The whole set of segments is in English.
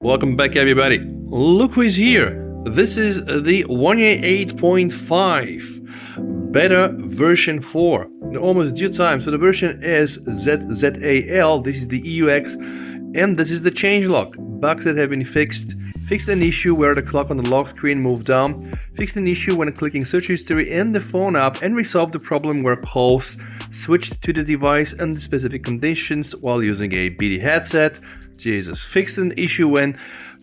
Welcome back, everybody. Look who is here. This is the 1.8.5 beta version 4. In almost due time. So the version is ZZAL. This is the EUX, and this is the changelog. Bugs that have been fixed. Fixed an issue where the clock on the lock screen moved down. Fixed an issue when clicking search history in the phone app, and resolved the problem where calls switched to the device under specific conditions while using a BT headset. Jesus. Fixed an issue when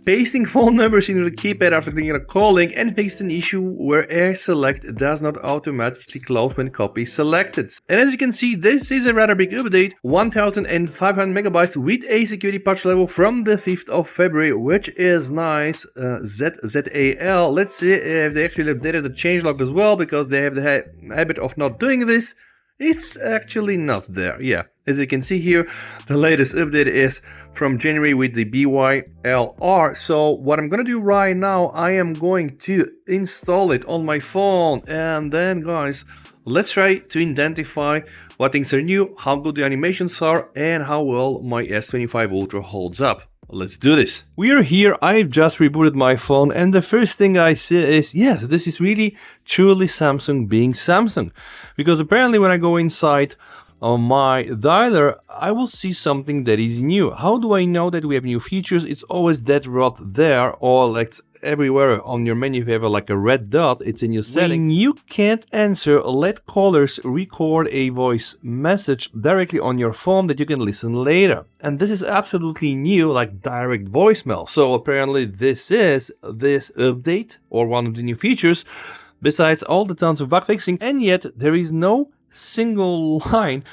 pasting phone numbers into the keypad after clicking on calling, and fixed an issue where AirSelect does not automatically close when copy is selected. And as you can see, this is a rather big update, 1500 megabytes with a security patch level from the 5th of February, which is nice. ZZAL. Let's see if they actually updated the changelog as well, because they have the habit of not doing this. It's actually not there. Yeah, as you can see here, the latest update is from January with the BYLR. So what I'm gonna do right now, I am going to install it on my phone, and then guys, let's try to identify what things are new, how good the animations are, and how well my S25 Ultra holds up. Let's do this. We are here. I've just rebooted my phone, and the first thing I see is, yes, this is really truly Samsung being Samsung. Because apparently when I go inside on my dialer, I will see something that is new. How do I know that we have new features? It's always that rod there, or like everywhere on your menu if you have like a red dot, it's in your setting. When you can't answer, let callers record a voice message directly on your phone that you can listen later. And this is absolutely new, like direct voicemail. So apparently this is this update or one of the new features, besides all the tons of bug fixing, and yet there is no single line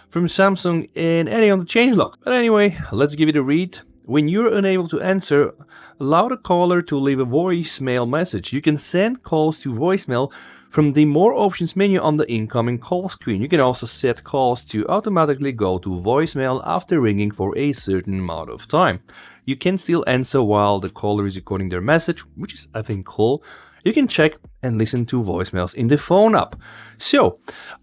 from Samsung in any of the changelog. But anyway, let's give it a read. When you're unable to answer, allow the caller to leave a voicemail message. You can send calls to voicemail from the More Options menu on the incoming call screen. You can also set calls to automatically go to voicemail after ringing for a certain amount of time. You can still answer while the caller is recording their message, which is, I think, cool. You can check and listen to voicemails in the phone app. So,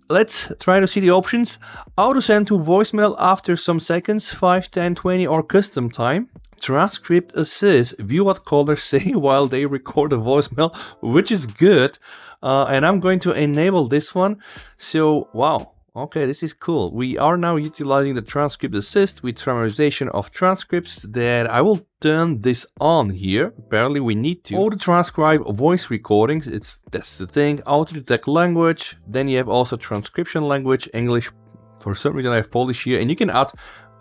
let's try to see the options. Auto send to voicemail after some seconds, 5, 10, 20, or custom time. Transcript assist, view what callers say while they record a voicemail, which is good. And I'm going to enable this one. So, wow. Okay, this is cool. We are now utilizing the transcript assist with summarization of transcripts. That I will turn this on here. Apparently we need to. Auto transcribe voice recordings. That's the thing. Auto detect language. Then you have also transcription language, English. For some reason I have Polish here, and you can add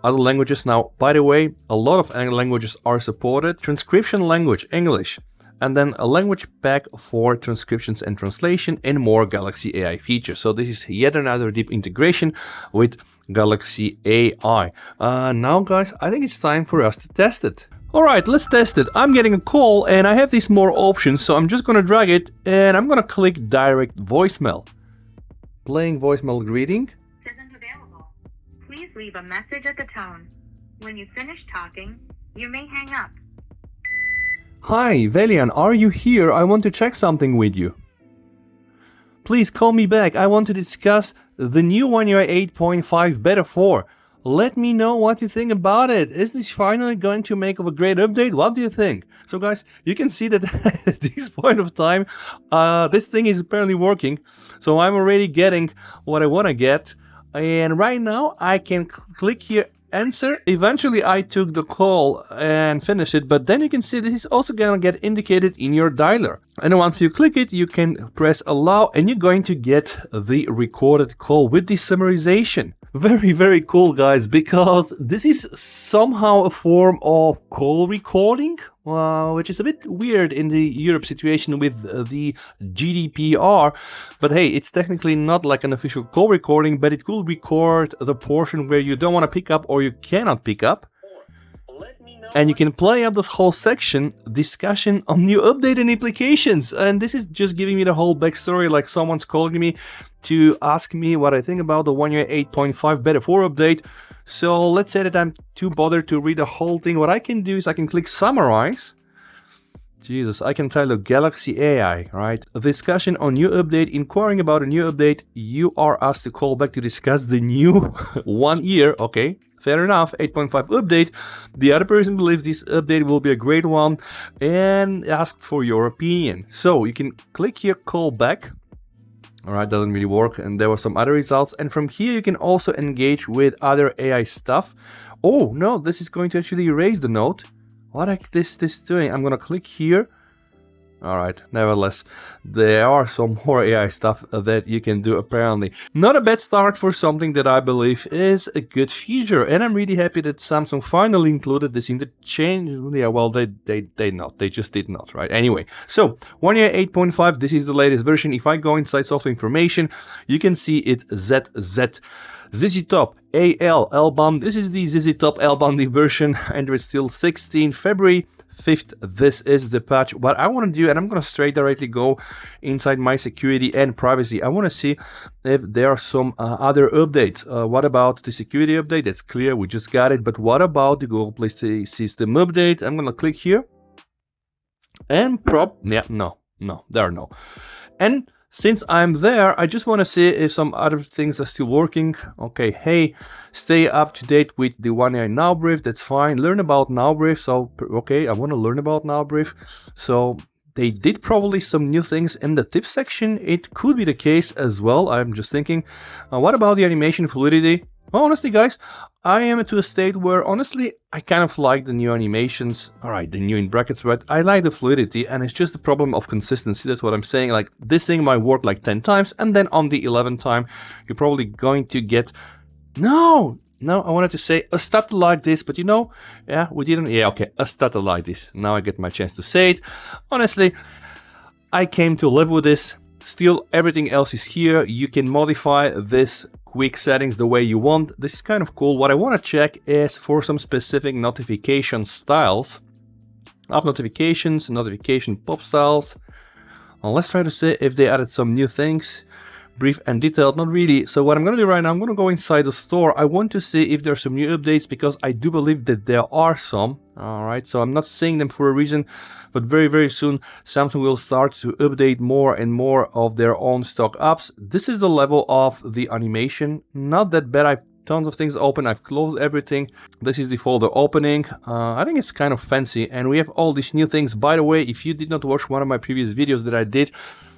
other languages now. By the way, a lot of languages are supported. Transcription language, English. And then a language pack for transcriptions and translation, and more Galaxy AI features. So this is yet another deep integration with Galaxy AI. Now guys, I think it's time for us to test it. Alright, let's test it. I'm getting a call and I have these more options, so I'm just gonna drag it and I'm gonna click direct voicemail. Playing voicemail greeting. Isn't available. Please leave a message at the tone. When you finish talking, you may hang up. Hi, Velian, are you here? I want to check something with you. Please call me back. I want to discuss the new One UI 8.5 Beta 4. Let me know what you think about it. Is this finally going to make of a great update? What do you think? So guys, you can see that at this point of time, this thing is apparently working. So I'm already getting what I want to get. And right now I can click here, answer. Eventually I took the call and finished it, but then you can see this is also gonna get indicated in your dialer. And once you click it, you can press allow, and you're going to get the recorded call with the summarization. Very, very cool, guys, because this is somehow a form of call recording, which is a bit weird in the Europe situation with the GDPR. But hey, it's technically not like an official call recording, but it will record the portion where you don't want to pick up or you cannot pick up. And you can play up this whole section, discussion on new update and implications. And this is just giving me the whole backstory, like someone's calling me to ask me what I think about the One UI 8.5 Beta 4 update. So let's say that I'm too bothered to read the whole thing. What I can do is I can click summarize. Jesus, I can tell you Galaxy AI, right? A discussion on new update, inquiring about a new update. You are asked to call back to discuss the new 1 year, okay? fair enough, 8.5 update. The other person believes this update will be a great one and asked for your opinion. So you can click here, call back. Alright, doesn't really work, and there were some other results. And from here you can also engage with other AI stuff. Oh no, this is going to actually erase the note. What is this doing? I'm gonna click here. Alright, nevertheless, there are some more AI stuff that you can do apparently. Not a bad start for something that I believe is a good feature, and I'm really happy that Samsung finally included this in the change. Yeah, well, they just did not, right? Anyway, so One UI 8.5, this is the latest version. If I go inside software information, you can see it ZZ Top AL L-bound. This is the ZZ Top L-bound version, Android still 16, February 5th, this is the patch. What I want to do, and I'm going to straight directly go inside my security and privacy. I want to see if there are some other updates. What about the security update? That's clear, we just got it. But what about the Google Play System update? I'm going to click here. And no, there are no. And since I'm there, I just want to see if some other things are still working. Okay, hey, stay up to date with the One UI Now brief. That's fine. Learn about Now brief. So, okay, I want to learn about Now brief. So they did probably some new things in the tips section. It could be the case as well. I'm just thinking, what about the animation fluidity? Well, honestly, guys, I am to a state where, honestly, I kind of like the new animations. Alright, the new in brackets, but I like the fluidity, and it's just a problem of consistency. That's what I'm saying. Like, this thing might work like 10 times, and then on the 11th time, you're probably going to get... No, I wanted to say a stutter like this, but you know, yeah, we didn't... Yeah, okay, a stutter like this. Now I get my chance to say it. Honestly, I came to live with this. Still, everything else is here. You can modify this quick settings the way you want. This is kind of cool. What I want to check is for some specific notification styles. App notifications, notification pop styles. Well, let's try to see if they added some new things. Brief and detailed, not really. So what I'm going to do right now, I'm going to go inside the store. I want to see if there's some new updates, because I do believe that there are some. Alright, so I'm not saying them for a reason, but very soon Samsung will start to update more and more of their own stock apps. This is the level of the animation. Not that bad. I've tons of things open. I've closed everything. This is the folder opening. I think it's kind of fancy, and we have all these new things. By the way, if you did not watch one of my previous videos that I did,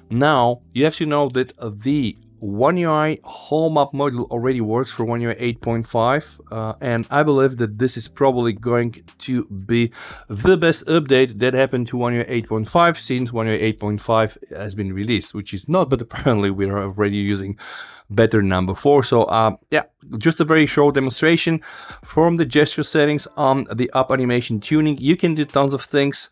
now you have to know that the One UI Home App module already works for One UI 8.5, and I believe that this is probably going to be the best update that happened to One UI 8.5 since One UI 8.5 has been released, which is not, but apparently we are already using better number 4. So yeah, just a very short demonstration. From the gesture settings on the app animation tuning, you can do tons of things.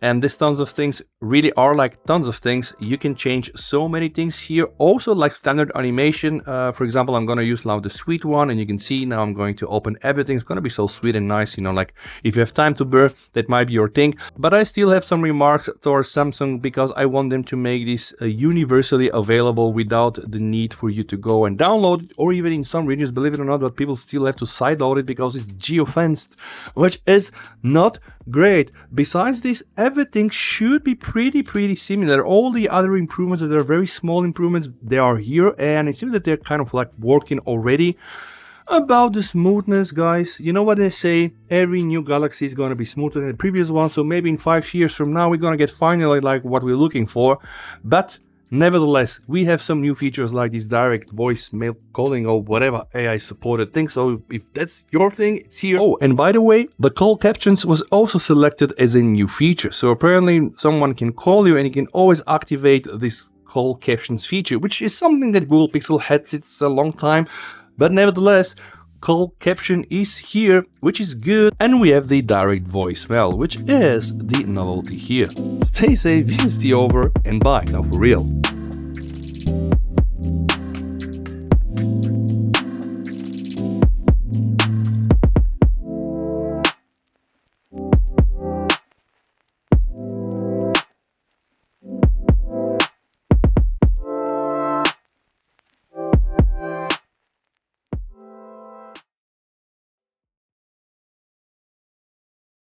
And these tons of things really are like tons of things. You can change so many things here. Also like standard animation. For example, I'm going to use now the sweet one. And you can see now I'm going to open everything. It's going to be so sweet and nice. You know, like if you have time to burn, that might be your thing. But I still have some remarks towards Samsung, because I want them to make this universally available without the need for you to go and download it. Or even in some regions, believe it or not, but people still have to sideload it because it's geofenced, which is not great. Besides this, everything should be pretty similar. All the other improvements that are very small improvements, they are here, and it seems that they're kind of like working already. About the smoothness, guys, you know what they say, every new Galaxy is going to be smoother than the previous one, so maybe in 5 years from now we're going to get finally like what we're looking for. But nevertheless, we have some new features like this direct voicemail calling or whatever AI supported thing. So if that's your thing, it's here. Oh, and by the way, the call captions was also selected as a new feature. So apparently someone can call you and you can always activate this call captions feature, which is something that Google Pixel had since a long time. But nevertheless, call caption is here, which is good. And we have the direct voicemail, which is the novelty here. Stay safe, this is the over, and bye now for real.